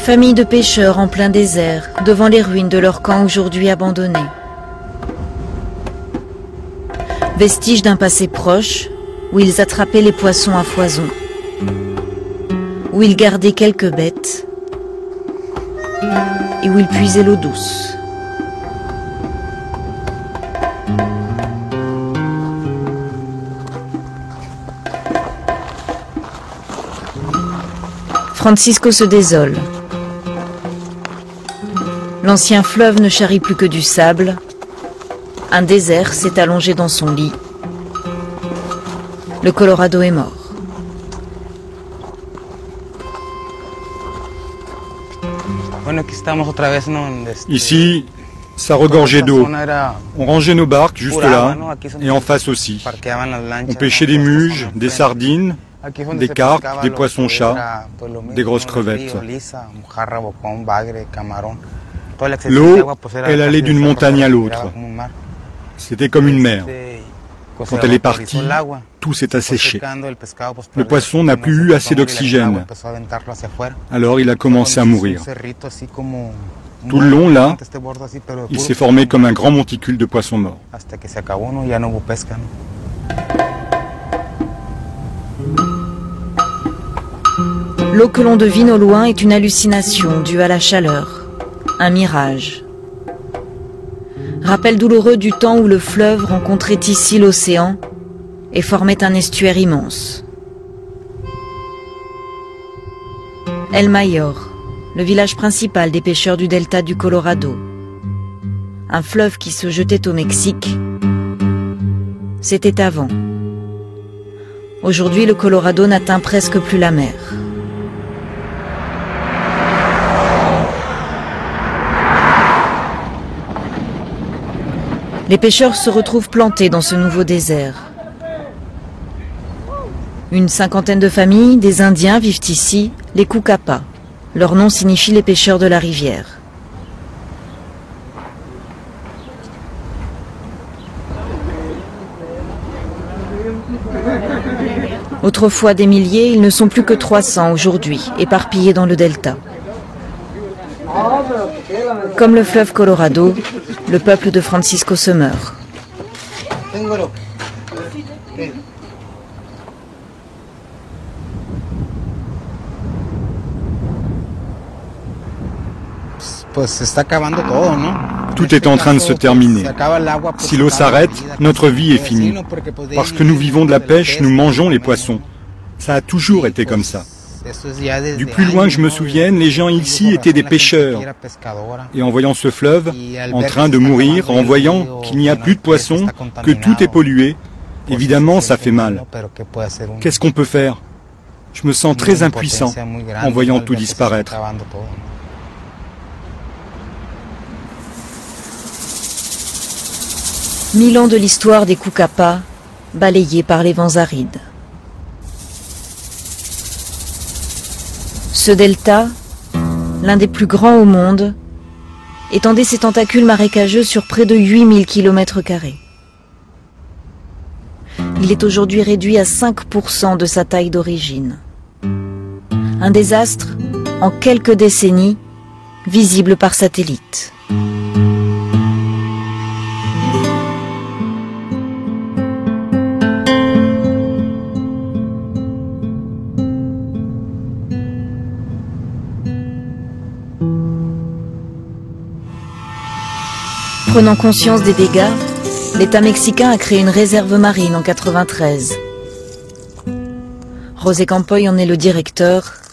famille de pêcheurs en plein désert, devant les ruines de leur camp aujourd'hui abandonné. Vestige d'un passé proche, où ils attrapaient les poissons à foison, où ils gardaient quelques bêtes et où ils puisaient l'eau douce. Francisco se désole. L'ancien fleuve ne charrie plus que du sable. Un désert s'est allongé dans son lit. Le Colorado est mort. Ici, ça regorgeait d'eau. On rangeait nos barques juste là, et en face aussi. On pêchait des muges, des sardines, des carpes, des poissons-chats, des grosses crevettes. L'eau, elle allait d'une montagne à l'autre. C'était comme une mer. Quand elle est partie, tout s'est asséché. Le poisson n'a plus eu assez d'oxygène. Alors il a commencé à mourir. Tout le long, là, il s'est formé comme un grand monticule de poissons morts. L'eau que l'on devine au loin est une hallucination due à la chaleur, un mirage. Rappel douloureux du temps où le fleuve rencontrait ici l'océan et formait un estuaire immense. El Mayor, le village principal des pêcheurs du delta du Colorado. Un fleuve qui se jetait au Mexique. C'était avant. Aujourd'hui, le Colorado n'atteint presque plus la mer. Les pêcheurs se retrouvent plantés dans ce nouveau désert. Une cinquantaine de familles, des Indiens, vivent ici, les Cucapas. Leur nom signifie les pêcheurs de la rivière. Autrefois des milliers, ils ne sont plus que 300 aujourd'hui, éparpillés dans le delta. Comme le fleuve Colorado, le peuple de Francisco se meurt. Tout est en train de se terminer. Si l'eau s'arrête, notre vie est finie. Parce que nous vivons de la pêche, nous mangeons les poissons. Ça a toujours été comme ça. Du plus loin que je me souvienne, les gens ici étaient des pêcheurs. Et en voyant ce fleuve, en train de mourir, en voyant qu'il n'y a plus de poissons, que tout est pollué, évidemment ça fait mal. Qu'est-ce qu'on peut faire? Je me sens très impuissant en voyant tout disparaître. Mille ans de l'histoire des Cucapas, balayés par les vents arides. Ce delta, l'un des plus grands au monde, étendait ses tentacules marécageux sur près de 8000 km². Il est aujourd'hui réduit à 5% de sa taille d'origine. Un désastre, en quelques décennies, visible par satellite. Prenant conscience des dégâts, l'État mexicain a créé une réserve marine en 1993. José Campoy en est le directeur